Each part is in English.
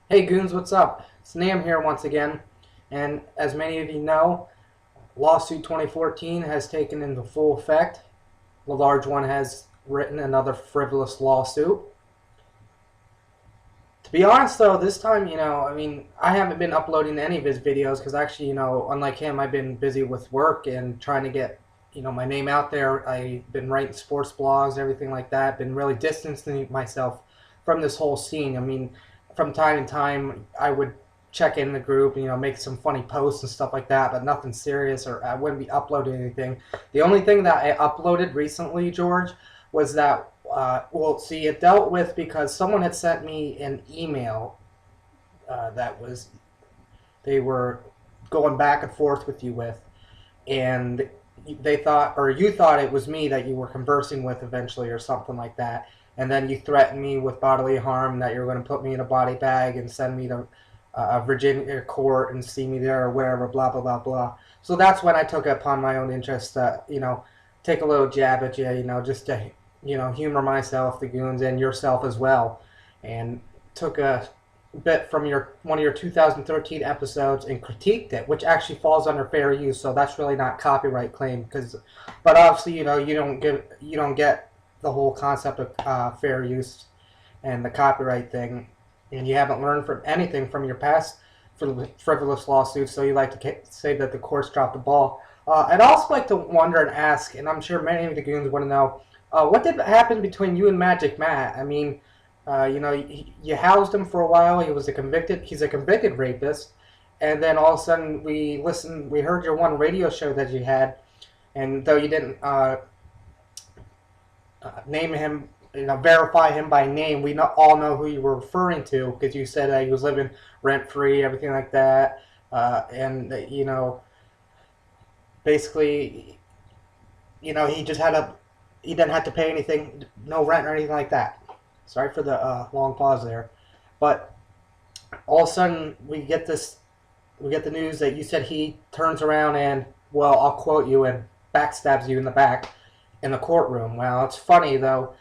Hey Goons, what's up? It's Nam here once again, and as many of you know, LOLsuit 2014 has taken into full effect. The large one has written another frivolous lawsuit. To be honest though, this time, I haven't been uploading any of his videos because actually, unlike him, I've been busy with work and trying to get, my name out there. I've been writing sports blogs, everything like that. Been really distancing myself from this whole scene. From time to time, I would check in the group, make some funny posts and stuff like that, but nothing serious, or I wouldn't be uploading anything. The only thing that I uploaded recently, George, was that it dealt with because someone had sent me an email that was they were going back and forth with you with, and they thought, or you thought it was me that you were conversing with eventually, or something like that. And then you threatened me with bodily harm, that you were going to put me in a body bag and send me to Virginia court and see me there or wherever, blah, blah, blah, blah. So that's when I took it upon my own interest to, take a little jab at you, just to, humor myself, the goons, and yourself as well. And took a bit from one of your 2013 episodes and critiqued it, which actually falls under fair use, so that's really not copyright claim. But obviously, you don't get the whole concept of fair use and the copyright thing, and you haven't learned from anything from your past frivolous lawsuits, so you like to say that the courts dropped the ball. I'd also like to wonder and ask, and I'm sure many of the goons want to know, what did happen between you and Magic Matt? You housed him for a while. He's a convicted rapist, and then all of a sudden we heard your one radio show that you had, and though you didn't name him, verify him by name, we all know who you were referring to because you said he was living rent free, everything like that, and basically, he didn't have to pay anything, no rent or anything like that. Sorry for the long pause there, but all of a sudden we get the news that you said he turns around and, well, I'll quote you, and backstabs you in the back in the courtroom. Well, it's funny though.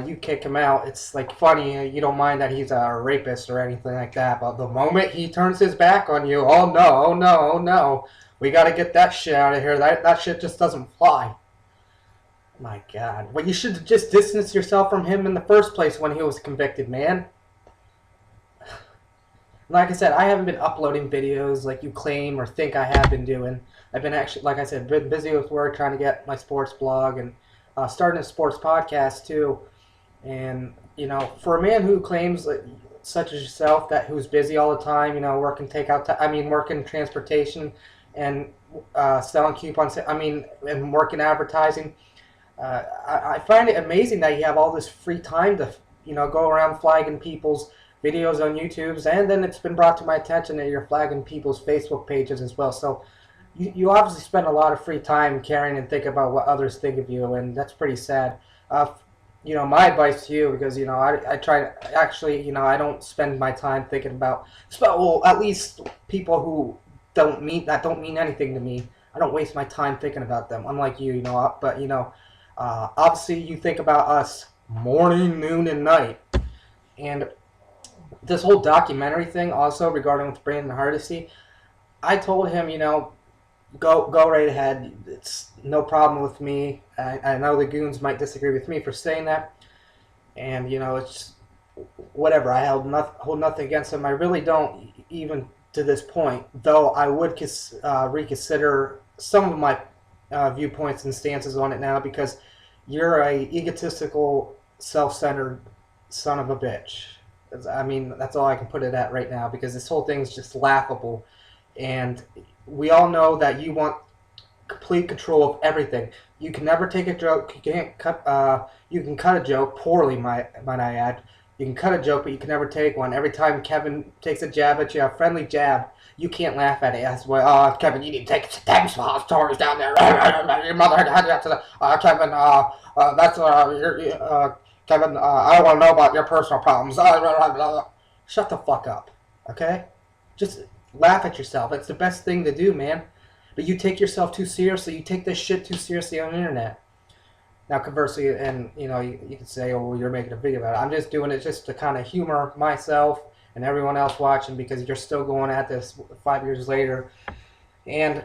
You kick him out. It's like funny. You don't mind that he's a rapist or anything like that. But the moment he turns his back on you, oh no, oh no, oh no, we got to get that shit out of here. That shit just doesn't fly. My God. Well, you should have just distanced yourself from him in the first place when he was convicted, man. Like I said, I haven't been uploading videos like you claim or think I have been doing. I've been actually, like I said, been busy with work trying to get my sports blog and starting a sports podcast too. And, for a man who claims, such as yourself, who's busy all the time, working working transportation and selling coupons, and working advertising, I find it amazing that you have all this free time to, go around flagging people's videos on YouTube's, and then it's been brought to my attention that you're flagging people's Facebook pages as well. So you obviously spend a lot of free time caring and thinking about what others think of you, and that's pretty sad. My advice to you, because I try actually, I don't spend my time thinking about, well, at least people who don't mean anything to me. I don't waste my time thinking about them, unlike you, but obviously you think about us morning, noon, and night. And this whole documentary thing also regarding with Brandon Hardesty, I told him, go right ahead. It's no problem with me. I know the goons might disagree with me for saying that, and it's whatever. I hold nothing against him. I really don't, even to this point. Though I would reconsider some of my viewpoints and stances on it now, because you're a egotistical, self-centered son of a bitch. That's all I can put it at right now, because this whole thing is just laughable, and we all know that you want complete control of everything. You can never take a joke. You can't cut. You can cut a joke poorly, might I add. You can cut a joke, but you can never take one. Every time Kevin takes a jab at you, a friendly jab, you can't laugh at it. That's why, Kevin, you need to take some stories down there. Your mother had you to the, Kevin. Kevin. I don't want to know about your personal problems. Shut the fuck up, okay? Just laugh at yourself. It's the best thing to do, man. But you take yourself too seriously. You take this shit too seriously on the internet. Now, conversely, and you could say, "Oh, well, you're making a video about it." I'm just doing it just to kind of humor myself and everyone else watching because you're still going at this 5 years later. And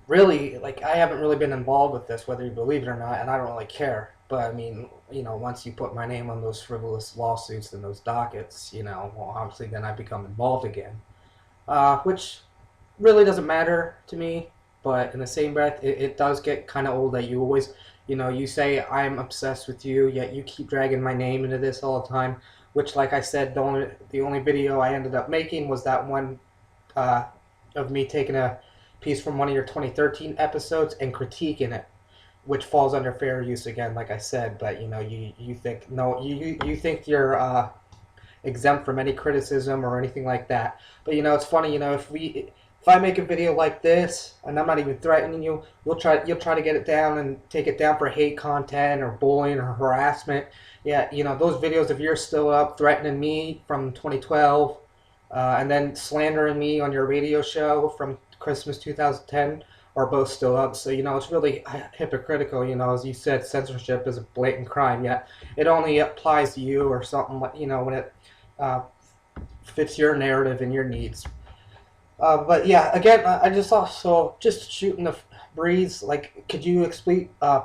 really, like, I haven't really been involved with this, whether you believe it or not, and I don't really care. But I mean, once you put my name on those frivolous lawsuits and those dockets, well, obviously then I become involved again, which really doesn't matter to me. But in the same breath, it does get kind of old that you always, you say I'm obsessed with you, yet you keep dragging my name into this all the time. Which, like I said, the only video I ended up making was that one uh, of me taking a piece from one of your 2013 episodes and critiquing it, which falls under fair use again, like I said. But you think no, you think you're exempt from any criticism or anything like that. But it's funny. If I make a video like this and I'm not even threatening you, you'll try to get it down and take it down for hate content or bullying or harassment. Yeah, those videos of yours still up threatening me from 2012, and then slandering me on your radio show from Christmas 2010 are both still up. So it's really hypocritical. As you said, censorship is a blatant crime. Yet it only applies to you or something. When it uh, fits your narrative and your needs. But yeah, again, I just also just shooting the breeze. Like, could you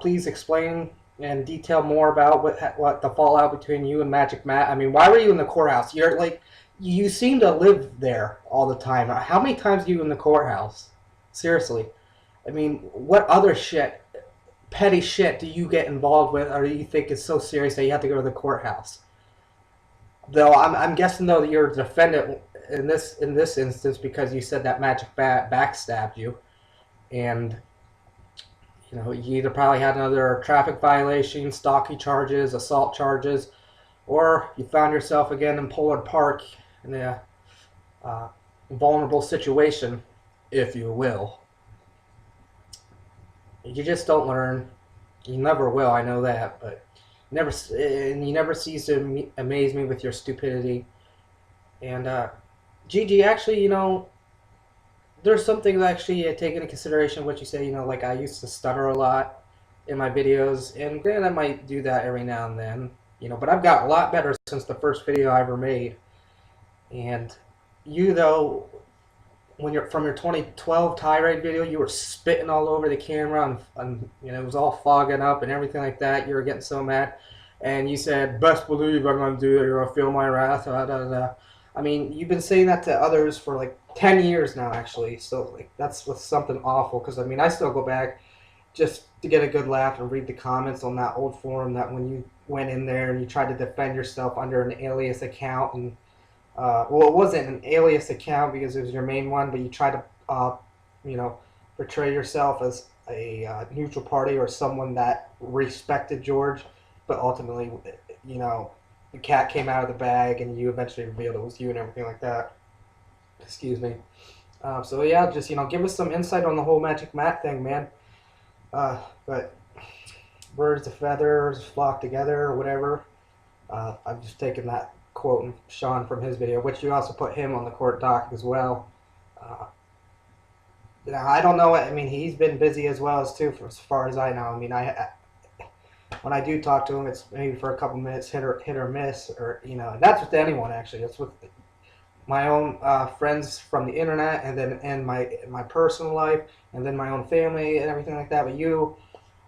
please explain and detail more about what the fallout between you and Magic Matt? I mean, why were you in the courthouse? You're like, you seem to live there all the time. How many times are you in the courthouse? Seriously, I mean, what other petty shit, do you get involved with, or do you think is so serious that you have to go to the courthouse? Though I'm guessing though that you're a defendant in this instance because you said that Magic backstabbed you, and you either probably had another traffic violation, stalking charges, assault charges, or you found yourself again in Pollard Park in a vulnerable situation, if you will. You just don't learn. You never will. I know that, but you never cease to amaze me with your stupidity. And Gigi, actually, there's something that actually take into consideration what you say. Like, I used to stutter a lot in my videos, and granted, I might do that every now and then. But I've got a lot better since the first video I ever made. And you, though, when you're from your 2012 tirade video, you were spitting all over the camera, and it was all fogging up and everything like that. You were getting so mad, and you said, "Best believe I'm gonna do it. You're gonna feel my wrath." Da, da, da. I mean, you've been saying that to others for like 10 years now, actually. So like that's what's something awful. Because I mean, I still go back just to get a good laugh and read the comments on that old forum that when you went in there and you tried to defend yourself under an alias account. And well, it wasn't an alias account because it was your main one, but you tried to portray yourself as a neutral party or someone that respected George, but ultimately the cat came out of the bag and you eventually revealed it was you and everything like that. Excuse me. So yeah, just give us some insight on the whole Magic Matt thing, man. But birds of feathers flock together or whatever. I've just taken that quote and Sean from his video, which you also put him on the court docket as well. I don't know. I mean, he's been busy as well as too, for as far as I know. I mean, when I do talk to him, it's maybe for a couple minutes, hit or miss, or and that's with anyone actually. That's with my own friends from the internet, and my personal life, and then my own family and everything like that. But you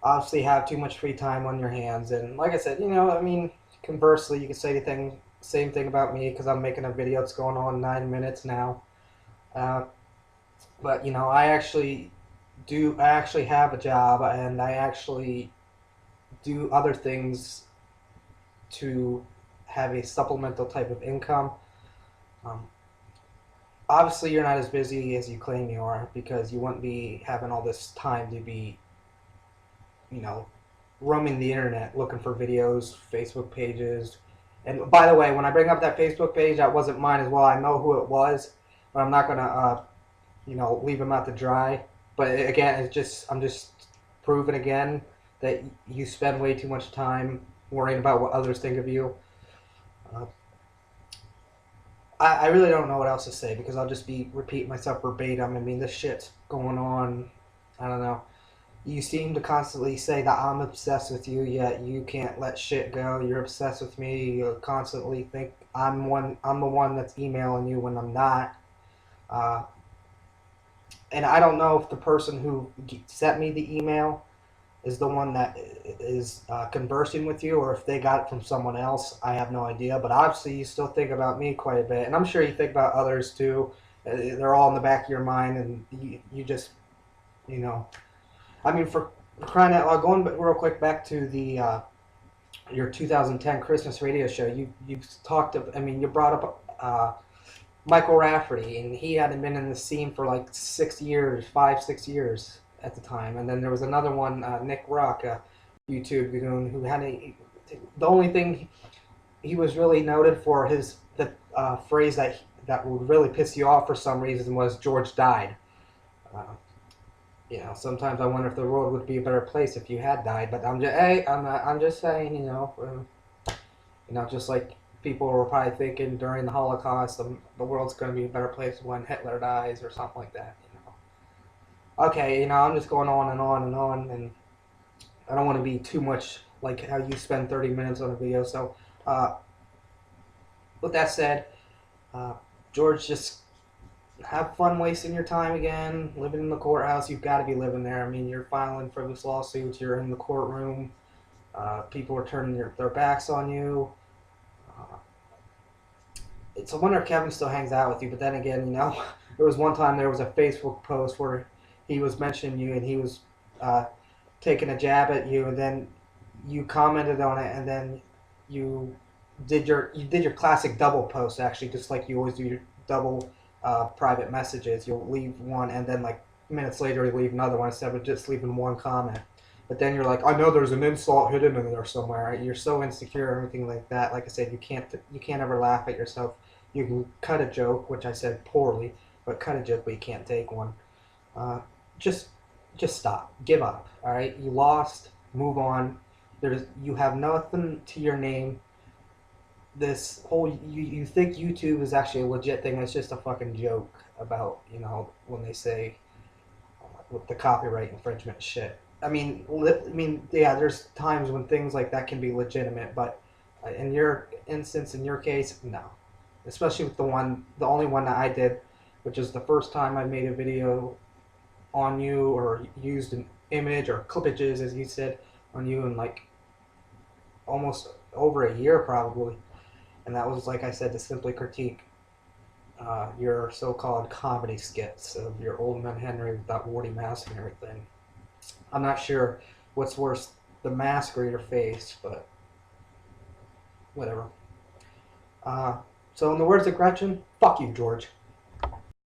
obviously have too much free time on your hands, and like I said, I mean, conversely, you can say the same thing about me because I'm making a video that's going on 9 minutes now. But I actually have a job, and I actually do other things to have a supplemental type of income. Obviously, you're not as busy as you claim you are because you wouldn't be having all this time to be, roaming the internet looking for videos, Facebook pages. And by the way, when I bring up that Facebook page, that wasn't mine as well. I know who it was, but I'm not gonna, leave him out to dry. But again, I'm just proving again that you spend way too much time worrying about what others think of you. I really don't know what else to say because I'll just be repeating myself verbatim. I mean, this shit's going on. I don't know. You seem to constantly say that I'm obsessed with you, yet you can't let shit go. You're obsessed with me. You constantly think I'm the one that's emailing you when I'm not. Uh, and I don't know if the person who sent me the email is the one that is conversing with you, or if they got it from someone else. I have no idea. But obviously, you still think about me quite a bit, and I'm sure you think about others too. They're all in the back of your mind, and you just, you know, I mean, for crying out loud, going real quick back to the your 2010 Christmas radio show, you talked. I mean, you brought up Michael Rafferty, and he hadn't been in the scene for like 6 years, 5, 6 years at the time. And then there was another one, Nick Rock, a YouTube goon, who had the only thing he was really noted for his the phrase that would really piss you off for some reason was George died. Uh, sometimes I wonder if the world would be a better place if you had died. But I'm just saying, just like people were probably thinking during the Holocaust, the world's going to be a better place when Hitler dies or something like that. Okay, I'm just going on and on and on, and I don't want to be too much like how you spend 30 minutes on a video. So, with that said, uh, George, just have fun wasting your time again, living in the courthouse. You've got to be living there. I mean, you're filing for this lawsuit. You're in the courtroom. People are turning their backs on you. It's a wonder if Kevin still hangs out with you. But then again, there was one time there was a Facebook post where he was mentioning you and he was taking a jab at you, and then you commented on it, and then you did your classic double post, actually, just like you always do your double private messages. You'll leave one, and then like minutes later you leave another one instead of just leaving one comment. But then you're like, I know there's an insult hidden in there somewhere. Right? You're so insecure and everything like that. Like I said, you can't ever laugh at yourself. You can cut a joke, which I said poorly, but cut a joke, but you can't take one. Uh, just stop. Give up. All right. You lost. Move on. You have nothing to your name. This whole you think YouTube is actually a legit thing. It's just a fucking joke about when they say with the copyright infringement shit. Yeah, there's times when things like that can be legitimate, but in your instance, in your case, no. Especially with the only one that I did, which is the first time I made a video on you or used an image or clipages, as you said, on you in like almost over a year probably. And that was, like I said, to simply critique your so-called comedy skits of your Old Man Henry with that warty mask and everything. I'm not sure what's worse, the mask or your face, but whatever. So in the words of Gretchen, fuck you, George.